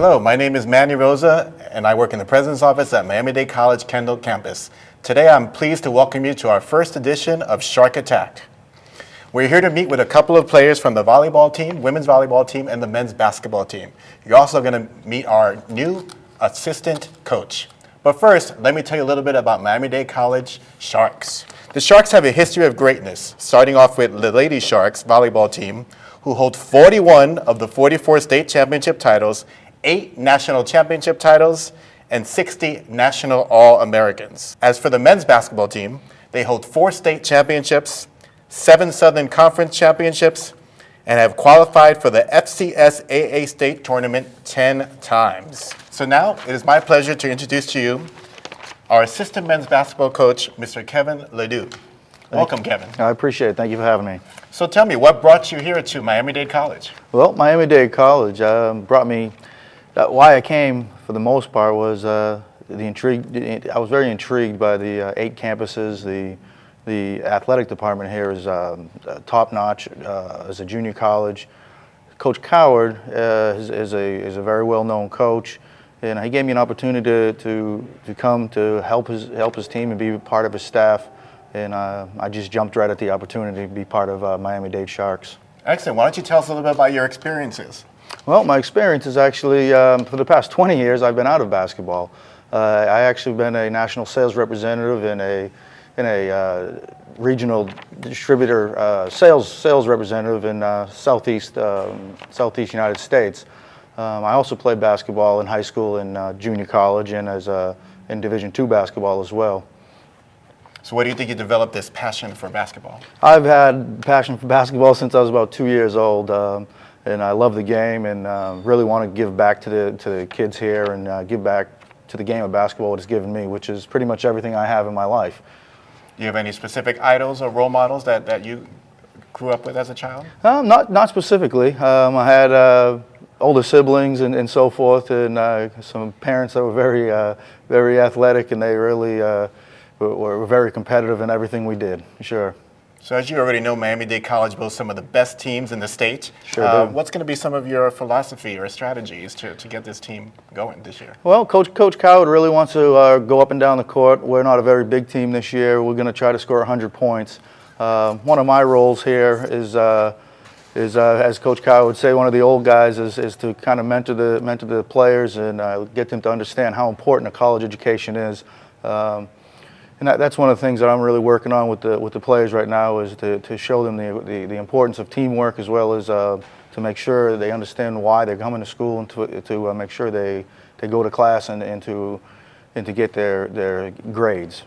Hello, my name is Manny Rosa, and I work in the President's Office at Miami-Dade College Kendall campus. Today, I'm pleased to welcome you to our first edition of Shark Attack. We're here to meet with a couple of players from the volleyball team, women's volleyball team, and the men's basketball team. You're also going to meet our new assistant coach. But first, let me tell you a little bit about Miami-Dade College Sharks. The Sharks have a history of greatness, starting off with the Lady Sharks volleyball team, who hold 41 of the 44 state championship titles, 8 national championship titles, and 60 national All-Americans. As for the men's basketball team, they hold 4 state championships, 7 Southern Conference championships, and have qualified for the FCS AA state tournament 10 times. So now it is my pleasure to introduce to you our assistant men's basketball coach, Mr. Kevin Ledoux. Welcome, Kevin. I appreciate it. Thank you for having me. So tell me, what brought you here to Miami-Dade College? Well, Miami-Dade College brought me. Why I came, for the most part, was the intrigue. I was very intrigued by the 8 campuses. The athletic department here is top-notch as a junior college. Coach Coward is a very well-known coach, and he gave me an opportunity to come to help his team and be part of his staff. And I just jumped right at the opportunity to be part of Miami-Dade Sharks. Excellent. Why don't you tell us a little bit about your experiences? Well, my experience is actually, for the past 20 years, I've been out of basketball. I actually been a national sales representative in a regional distributor sales representative in Southeast United States. I also played basketball in high school and junior college, and in Division II basketball as well. So what do you think you developed this passion for basketball? I've had passion for basketball since I was about 2 years old. And I love the game, and really want to give back to the kids here and give back to the game of basketball what it's given me, which is pretty much everything I have in my life. Do you have any specific idols or role models that you grew up with as a child? Not specifically. I had older siblings and so forth, and some parents that were very athletic, and they really were very competitive in everything we did. Sure. So as you already know, Miami-Dade College boasts some of the best teams in the state. Sure do. What's going to be some of your philosophy or strategies to get this team going this year? Well, Coach Coward really wants to go up and down the court. We're not a very big team this year. We're going to try to score 100 points. One of my roles here is as Coach Coward would say, one of the old guys is to kind of mentor the players and get them to understand how important a college education is. And that's one of the things that I'm really working on with the players right now, is to show them the importance of teamwork, as well as to make sure they understand why they're coming to school, and to make sure they go to class and to get their grades.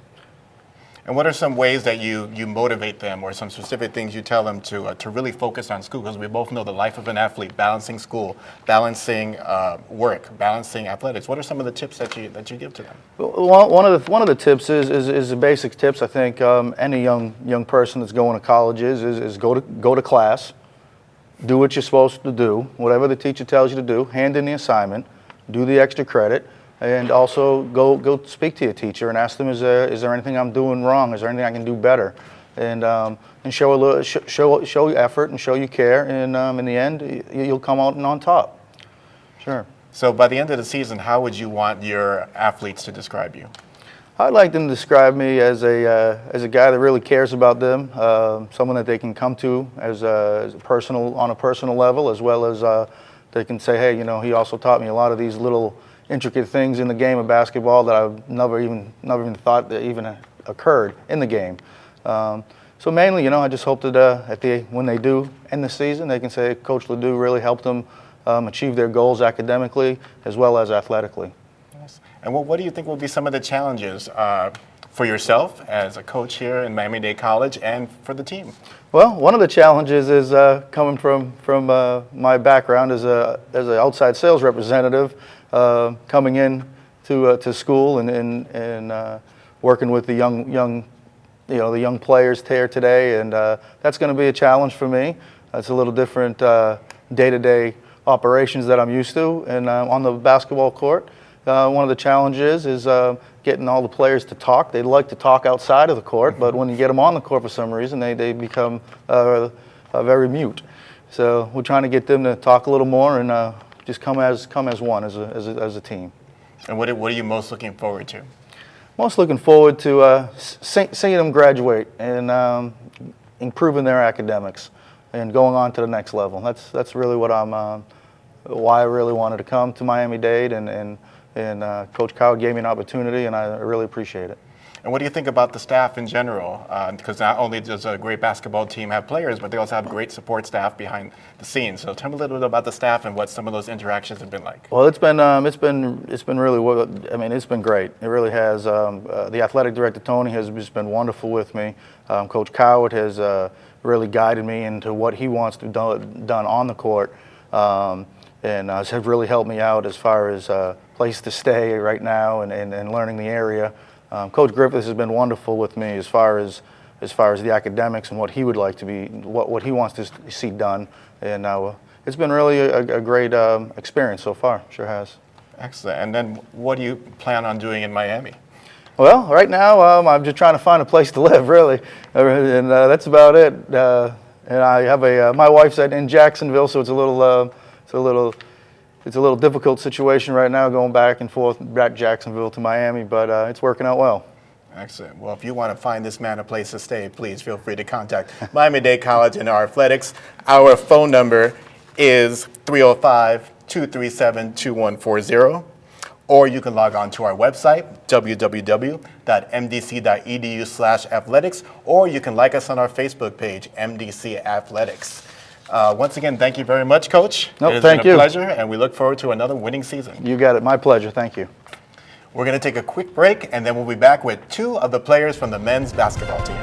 And what are some ways that you motivate them, or some specific things you tell them to really focus on school? Because we both know the life of an athlete, balancing school, balancing work, balancing athletics. What are some of the tips that you give to them? Well, one of the tips is the basic tips. I think any young person that's going to college is go to class, do what you're supposed to do, whatever the teacher tells you to do, hand in the assignment, do the extra credit. And also go speak to your teacher and ask them, is there anything I'm doing wrong? Is there anything I can do better? And show effort and show you care, and in the end, you'll come out on top. Sure. So by the end of the season, how would you want your athletes to describe you? I'd like them to describe me as a guy that really cares about them, someone that they can come to on a personal level, as well as they can say, hey, he also taught me a lot of these little intricate things in the game of basketball that I've never even thought that even occurred in the game. So mainly, I just hope that when they do end the season, they can say Coach Ledoux really helped them achieve their goals academically as well as athletically. Yes. And what do you think will be some of the challenges for yourself as a coach here in Miami-Dade College and for the team? Well, one of the challenges is coming from my background as an outside sales representative. Coming in to school and working with the young players here today, and that's going to be a challenge for me. It's a little different day-to-day operations that I'm used to, and on the basketball court, one of the challenges is getting all the players to talk. They like to talk outside of the court, but when you get them on the court for some reason, they become very mute. So we're trying to get them to talk a little more and just come as one, as a team. And what are you most looking forward to? Most looking forward to seeing them graduate and improving their academics and going on to the next level. That's really what why I really wanted to come to Miami-Dade, and Coach Coward gave me an opportunity, and I really appreciate it. And what do you think about the staff in general? Because not only does a great basketball team have players, but they also have great support staff behind the scenes. So tell me a little bit about the staff and what some of those interactions have been like. Well, it's been really well. I mean, it's been great. It really has. The athletic director Tony has just been wonderful with me. Coach Coward has really guided me into what he wants to done on the court, and has really helped me out as far as place to stay right now and learning the area. Coach Griffiths has been wonderful with me as far as the academics and what he would like to be, what he wants to see done, and it's been really a great experience so far. Sure has. Excellent. And then what do you plan on doing in Miami? Well, right now I'm just trying to find a place to live, really, and that's about it. And I have my wife's in Jacksonville, so it's a little difficult situation right now, going back and forth, back Jacksonville to Miami, but it's working out well. Excellent. Well, if you want to find this man a place to stay, please feel free to contact Miami-Dade College and our athletics. Our phone number is 305-237-2140, or you can log on to our website, www.mdc.edu/athletics, or you can like us on our Facebook page, MDC Athletics. Once again, thank you very much, Coach. Nope, it has thank been a you. pleasure, and we look forward to another winning season. You got it. My pleasure. Thank you. We're going to take a quick break, and then we'll be back with two of the players from the men's basketball team.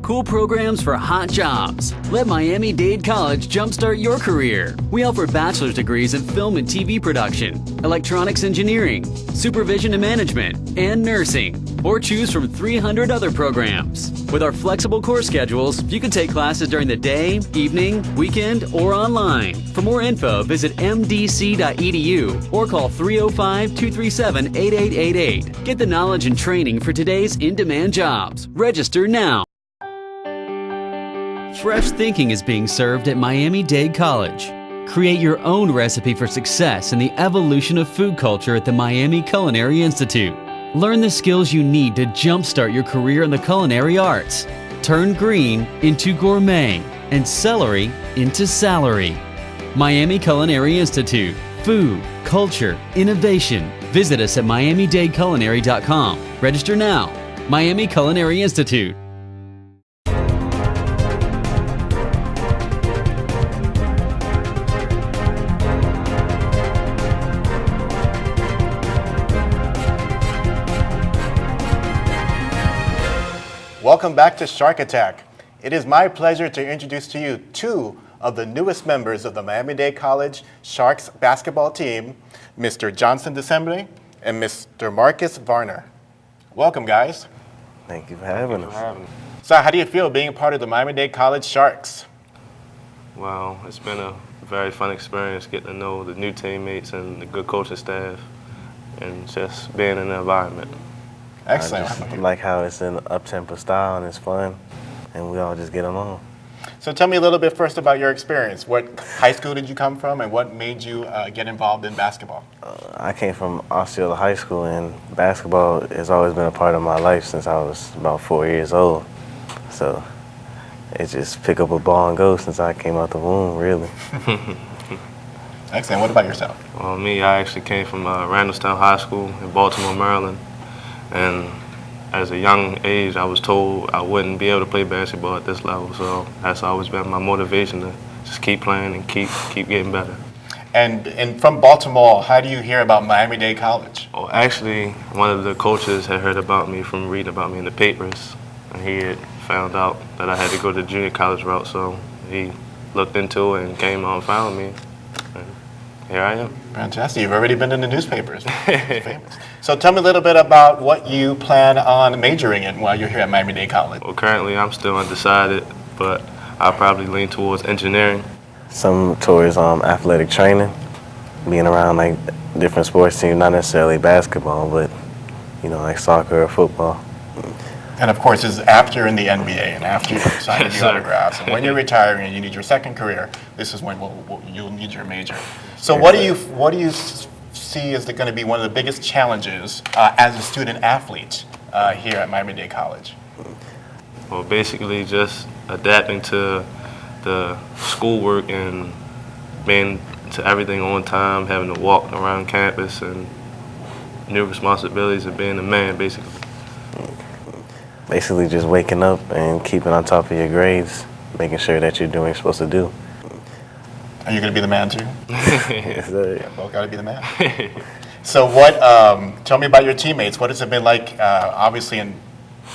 Cool programs for hot jobs. Let Miami-Dade College jumpstart your career. We offer bachelor's degrees in film and TV production, electronics engineering, supervision and management, and nursing. Or choose from 300 other programs. With our flexible course schedules, you can take classes during the day, evening, weekend, or online. For more info, visit mdc.edu or call 305-237-8888. Get the knowledge and training for today's in-demand jobs. Register now. Fresh thinking is being served at Miami-Dade College. Create your own recipe for success in the evolution of food culture at the Miami Culinary Institute. Learn the skills you need to jumpstart your career in the culinary arts. Turn green into gourmet and celery into salary. Miami Culinary Institute. Food, culture, innovation. Visit us at miamidadeculinary.com. Register now. Miami Culinary Institute. Welcome back to Shark Attack. It is my pleasure to introduce to you two of the newest members of the Miami-Dade College Sharks basketball team, Mr. Johnson Decembre and Mr. Marcus Varner. Welcome, guys. Thank you for having us. So how do you feel being part of the Miami-Dade College Sharks? Well, it's been a very fun experience getting to know the new teammates and the good coaching staff and just being in the environment. Excellent. I just like how it's an up-tempo style and it's fun, and we all just get along. So tell me a little bit first about your experience. What high school did you come from, and what made you get involved in basketball? I came from Osceola High School, and basketball has always been a part of my life since I was about 4 years old. So it's just pick up a ball and go since I came out the womb, really. Excellent. What about yourself? Well, me, I actually came from Randallstown High School in Baltimore, Maryland. And as a young age, I was told I wouldn't be able to play basketball at this level. So that's always been my motivation to just keep playing and keep getting better. And from Baltimore, how do you hear about Miami-Dade College? Well, actually, one of the coaches had heard about me from reading about me in the papers. And he had found out that I had to go the junior college route. So he looked into it and came out and found me. And here I am. Fantastic. You've already been in the newspapers. Famous. So tell me a little bit about what you plan on majoring in while you're here at Miami-Dade College. Well, currently I'm still undecided, but I'll probably lean towards engineering. Some towards athletic training, being around like different sports teams, not necessarily basketball, but you know, like soccer or football. And of course, this is after you're in the NBA and after you've signed Yes, the sir. autographs. And when you're retiring and you need your second career, this is when you'll need your major. So what do you see as going to be one of the biggest challenges as a student athlete here at Miami-Dade College? Well, basically just adapting to the schoolwork and being to everything on time, having to walk around campus, and new responsibilities of being a man, basically. Basically just waking up and keeping on top of your grades, making sure that you're doing what you're supposed to do. Are you going to be the man too? Yes, sir. Yeah, both got to be the man. So what? Tell me about your teammates. What has it been like? Obviously, in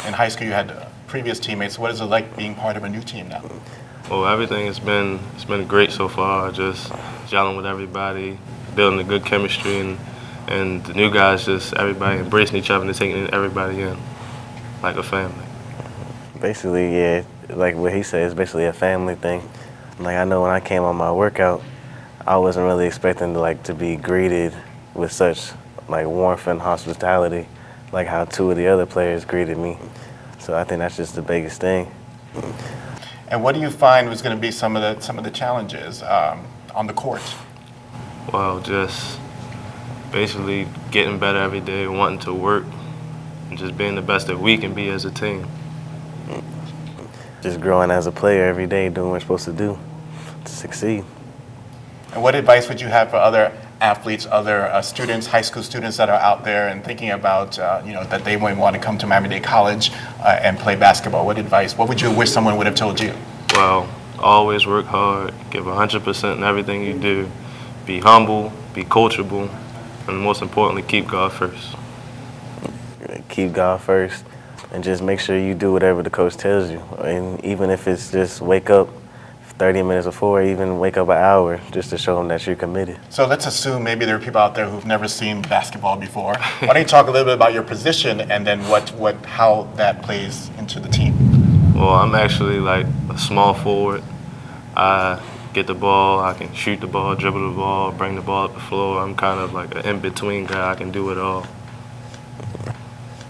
high school, you had previous teammates. What is it like being part of a new team now? Well, everything has been great so far. Just gelling with everybody, building a good chemistry, and the new guys, just everybody embracing each other and taking everybody in like a family. Basically, yeah, like what he said, it's basically a family thing. Like I know when I came on my workout, I wasn't really expecting to be greeted with such like warmth and hospitality, like how two of the other players greeted me. So I think that's just the biggest thing. And what do you find was going to be some of the challenges on the court? Well, just basically getting better every day, wanting to work, and just being the best that we can be as a team. Just growing as a player every day, doing what you're supposed to do to succeed. And what advice would you have for other athletes, other students, high school students that are out there and thinking about, that they might want to come to Miami-Dade College and play basketball? What would you wish someone would have told you? Well, always work hard, give 100% in everything you do, be humble, be coachable, and most importantly, keep God first. Keep God first, and just make sure you do whatever the coach tells you. And even if it's just wake up 30 minutes before, even wake up an hour, just to show them that you're committed. So let's assume maybe there are people out there who've never seen basketball before. Why don't you talk a little bit about your position and then how that plays into the team? Well, I'm actually like a small forward. I get the ball, I can shoot the ball, dribble the ball, bring the ball up the floor. I'm kind of like an in-between guy. I can do it all.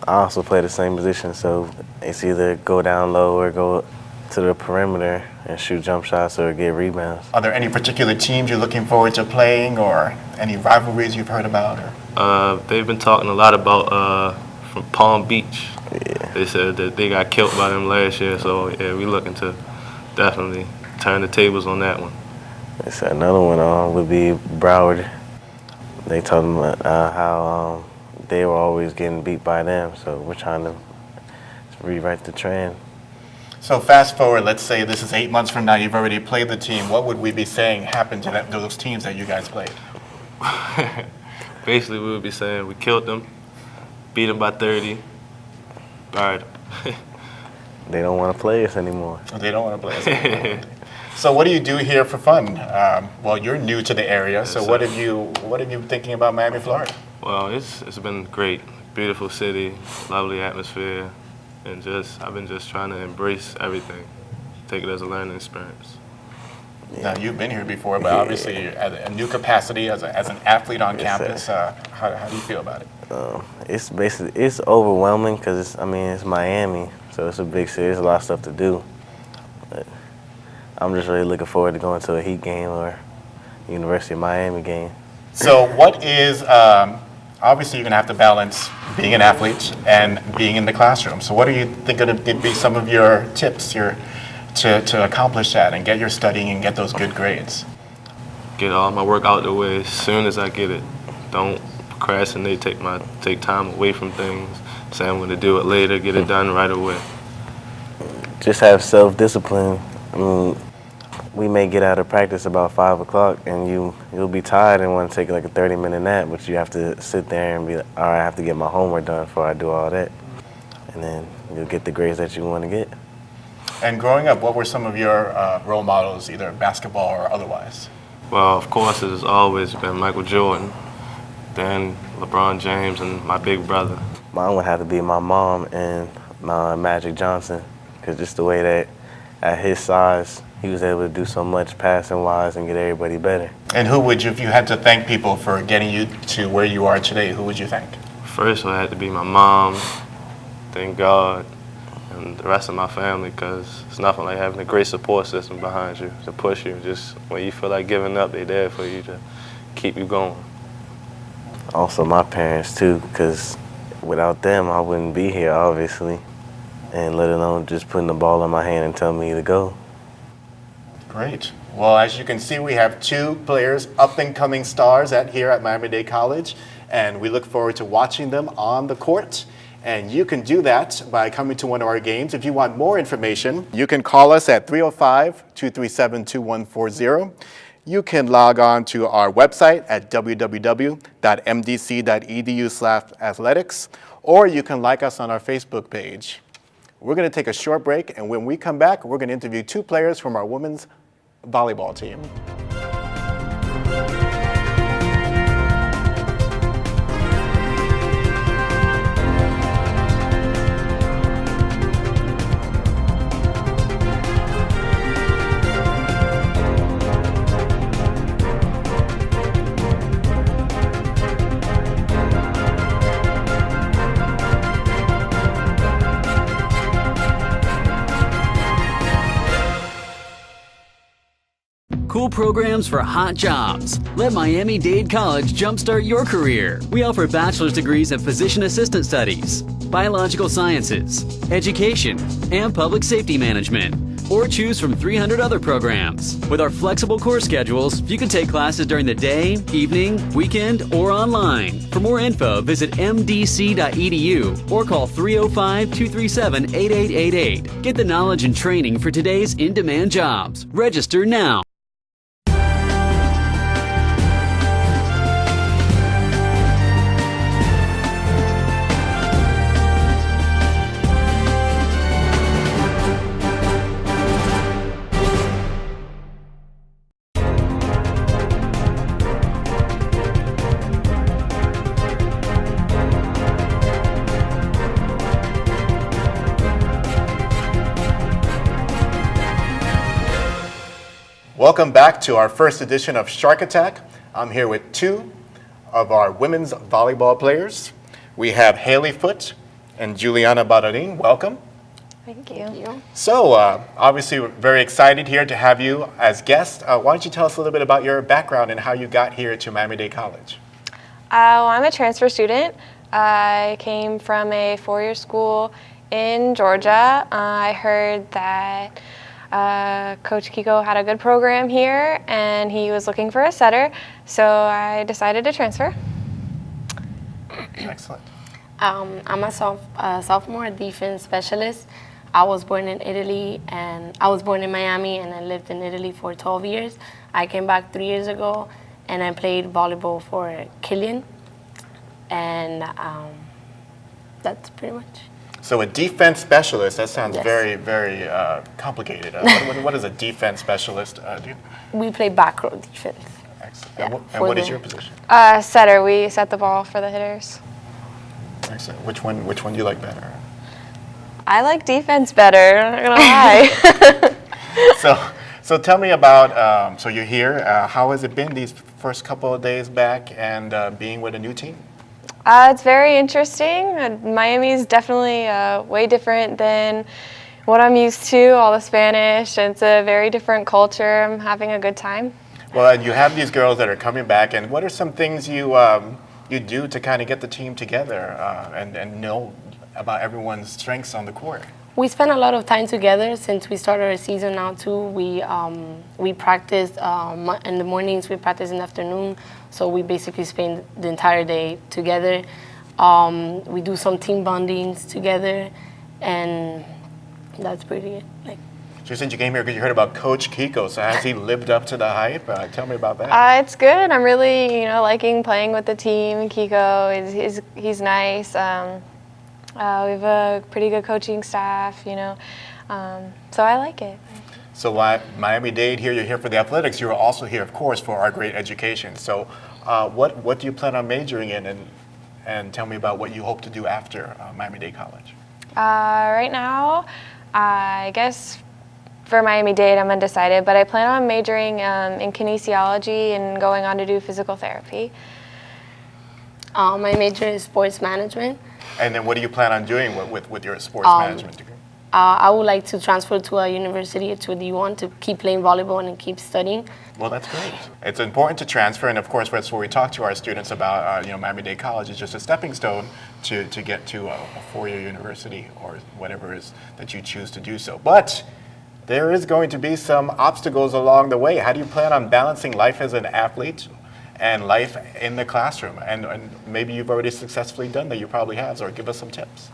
I also play the same position, so it's either go down low or go to the perimeter and shoot jump shots or get rebounds. Are there any particular teams you're looking forward to playing or any rivalries you've heard about? They've been talking a lot about from Palm Beach. Yeah. They said that they got killed by them last year, so yeah, we're looking to definitely turn the tables on that one. They said another one would be Broward. They told them how they were always getting beat by them, so we're trying to rewrite the trend. So fast forward, let's say this is 8 months from now, you've already played the team. What would we be saying happened to those teams that you guys played? Basically, we would be saying we killed them, beat them by 30, buried them. They don't want to play us anymore. They don't want to play us anymore. So what do you do here for fun? Well, you're new to the area, so what have you been thinking about Miami, Florida? Well, it's been great. Beautiful city, lovely atmosphere, and I've been just trying to embrace everything, take it as a learning experience. Now, you've been here before, but obviously at a new capacity as an athlete on campus. How do you feel about it? It's overwhelming because it's Miami, so it's a big city. There's a lot of stuff to do. But I'm just really looking forward to going to a Heat game or University of Miami game. So what is, obviously you're going to have to balance being an athlete and being in the classroom. So what do you think are going to be some of your tips to accomplish that and get your studying and get those good grades? Get all my work out the way as soon as I get it. Don't procrastinate, take time away from things. Say I'm going to do it later, get it done right away. Just have self-discipline. We may get out of practice about 5 o'clock and you'll be tired and want to take like a 30-minute nap, but you have to sit there and be like, all right, I have to get my homework done before I do all that. And then you'll get the grades that you want to get. And growing up, what were some of your role models, either basketball or otherwise? Well, of course, it has always been Michael Jordan, then LeBron James, and my big brother. Mine would have to be my mom and Magic Johnson, because just the way that at his size, he was able to do so much passing-wise and get everybody better. And who would you, if you had to thank people for getting you to where you are today, who would you thank? First, it had to be my mom, then God, and the rest of my family, because it's nothing like having a great support system behind you to push you. Just when you feel like giving up, they're there for you to keep you going. Also my parents too, because without them, I wouldn't be here, obviously. And let alone just putting the ball in my hand and telling me to go. Great. Well, as you can see, we have two players, up-and-coming stars here at Miami-Dade College, and we look forward to watching them on the court. And you can do that by coming to one of our games. If you want more information, you can call us at 305-237-2140. You can log on to our website at www.mdc.edu/athletics, or you can like us on our Facebook page. We're going to take a short break, and when we come back, we're going to interview two players from our women's volleyball team. Cool programs for hot jobs. Let Miami-Dade College jumpstart your career. We offer bachelor's degrees in physician assistant studies, biological sciences, education, and public safety management. Or choose from 300 other programs. With our flexible course schedules, you can take classes during the day, evening, weekend, or online. For more info, visit mdc.edu or call 305-237-8888. Get the knowledge and training for today's in-demand jobs. Register now. Welcome back to our first edition of Shark Attack. I'm here with two of our women's volleyball players. We have Haley Foote and Juliana Barrarin. Welcome. Thank you. So, obviously, we're very excited here to have you as guests. Why don't you tell us a little bit about your background and how you got here to Miami-Dade College? Well, I'm a transfer student. I came from a four-year school in Georgia. I heard that Coach Kiko had a good program here and he was looking for a setter, so I decided to transfer. Excellent. I'm a sophomore defense specialist. I was born in Italy, and I was born in Miami, and I lived in Italy for 12 years. I came back 3 years ago, and I played volleyball for Killian, and that's pretty much. So a defense specialist, that sounds Yes. very, very complicated. What does a defense specialist do? We play back row defense. Excellent. Yeah, And what is your position? Setter, we set the ball for the hitters. Excellent. Which one do you like better? I like defense better, I'm not gonna lie. So tell me about, so you're here. How has it been these first couple of days back and being with a new team? It's very interesting. Miami is definitely way different than what I'm used to, all the Spanish. It's a very different culture. I'm having a good time. Well, you have these girls that are coming back, and what are some things you do to kind of get the team together and know about everyone's strengths on the court? We spend a lot of time together since we started our season now too. We practice in the mornings, we practice in the afternoon, so we basically spend the entire day together. We do some team bondings together, and that's pretty it. So since you came here because you heard about Coach Kiko, so has he lived up to the hype? Tell me about that. It's good. I'm really, liking playing with the team. Kiko, he's nice. We have a pretty good coaching staff, so I like it. So Miami-Dade here, you're here for the athletics. You're also here, of course, for our great education. So what do you plan on majoring in, and tell me about what you hope to do after Miami-Dade College? Right now, I guess for Miami-Dade, I'm undecided, but I plan on majoring in kinesiology and going on to do physical therapy. My major is sports management. And then what do you plan on doing with your sports management degree? I would like to transfer to a university, to the U1, to keep playing volleyball and keep studying. Well, that's great. It's important to transfer, and of course, that's what we talk to our students about. Miami-Dade College is just a stepping stone to get to a four-year university or whatever it is that you choose to do so. But there is going to be some obstacles along the way. How do you plan on balancing life as an athlete and life in the classroom? And maybe you've already successfully done that. You probably have, or give us some tips.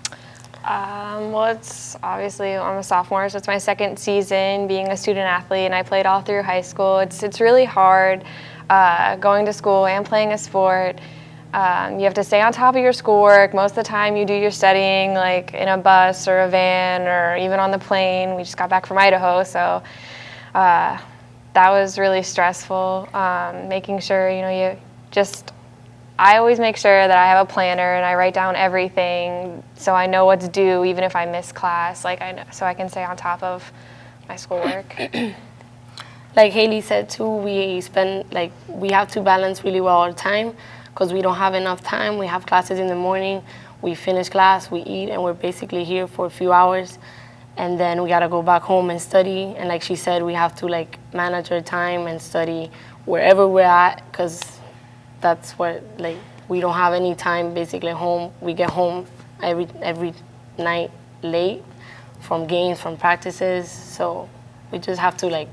Well, it's obviously, I'm a sophomore, so it's my second season being a student athlete, and I played all through high school. It's really hard going to school and playing a sport. You have to stay on top of your schoolwork. Most of the time you do your studying like in a bus or a van or even on the plane. We just got back from Idaho, so that was really stressful. Making sure, I always make sure that I have a planner and I write down everything so I know what's due even if I miss class, so I can stay on top of my schoolwork. Like Haley said too, we have to balance really well our time because we don't have enough time. We have classes in the morning, we finish class, we eat, and we're basically here for a few hours. And then we gotta go back home and study. And like she said, we have to manage our time and study wherever we're at, because that's what, we don't have any time basically home. We get home every night late from games, from practices. So we just have to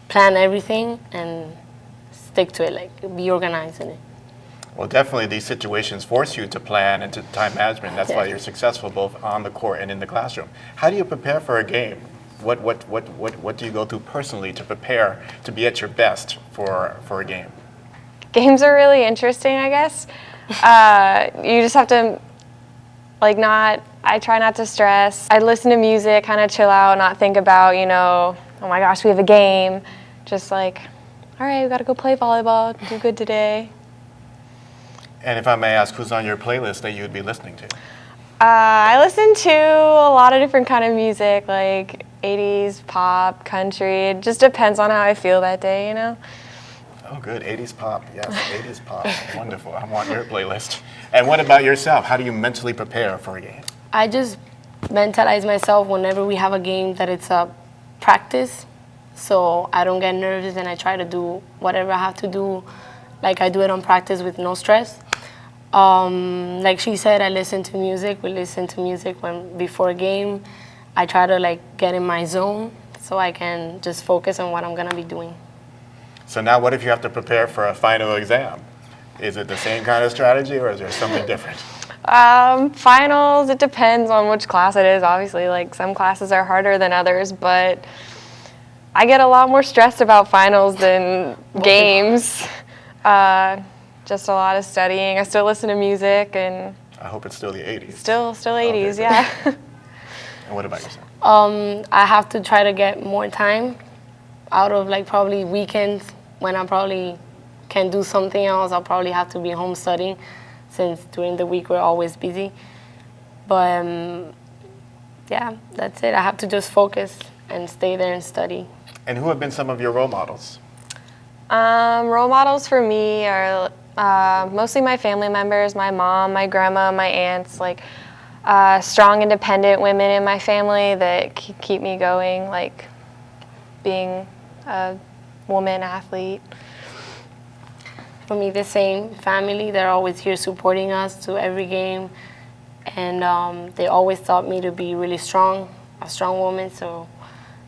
plan everything and stick to it, be organized in it. Well, definitely these situations force you to plan and to time management. That's why you're successful both on the court and in the classroom. How do you prepare for a game? What do you go through personally to prepare to be at your best for a game? Games are really interesting, I guess. You just have to, I try not to stress. I listen to music, kind of chill out, not think about, oh my gosh, we have a game. Just all right, we got to go play volleyball, do good today. And if I may ask, who's on your playlist that you would be listening to? I listen to a lot of different kind of music, like 80s, pop, country. It just depends on how I feel that day, Oh, good. 80s pop. Yes, 80s pop. Wonderful. I want your playlist. And what about yourself? How do you mentally prepare for a game? I just mentalize myself whenever we have a game that it's a practice, so I don't get nervous and I try to do whatever I have to do. I do it on practice with no stress. Like she said, I listen to music. We listen to music before a game. I try to get in my zone so I can just focus on what I'm gonna be doing. So now what if you have to prepare for a final exam? Is it the same kind of strategy or is there something different? Finals, it depends on which class it is, obviously. Some classes are harder than others, but I get a lot more stressed about finals than games. Just a lot of studying. I still listen to music, and I hope it's still the 80s. Still 80s, okay, yeah. And what about yourself? I have to try to get more time out of probably weekends when I probably can do something else. I'll probably have to be home studying since during the week we're always busy. But yeah, that's it. I have to just focus and stay there and study. And who have been some of your role models? Role models for me are mostly my family members, my mom, my grandma, my aunts, strong, independent women in my family that keep me going, being a woman athlete. For me, the same. Family, they're always here supporting us to every game, and they always taught me to be really strong, a strong woman, so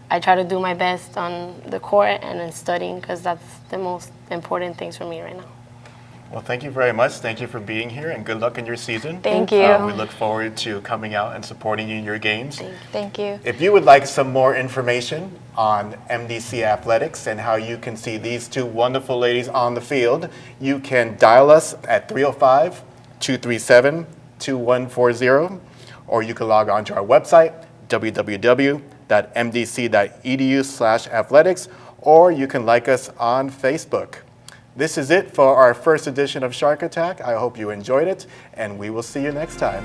I try to do my best on the court and in studying, because that's the most important things for me right now. Well, thank you very much. Thank you for being here, and good luck in your season. Thank you. We look forward to coming out and supporting you in your games. Thank you. If you would like some more information on MDC Athletics and how you can see these two wonderful ladies on the field, you can dial us at 305-237-2140, or you can log on to our website, www.mdc-tv.com. www.mdc.edu/athletics, or you can like us on Facebook. This is it for our first edition of Shark Attack. I hope you enjoyed it, and we will see you next time.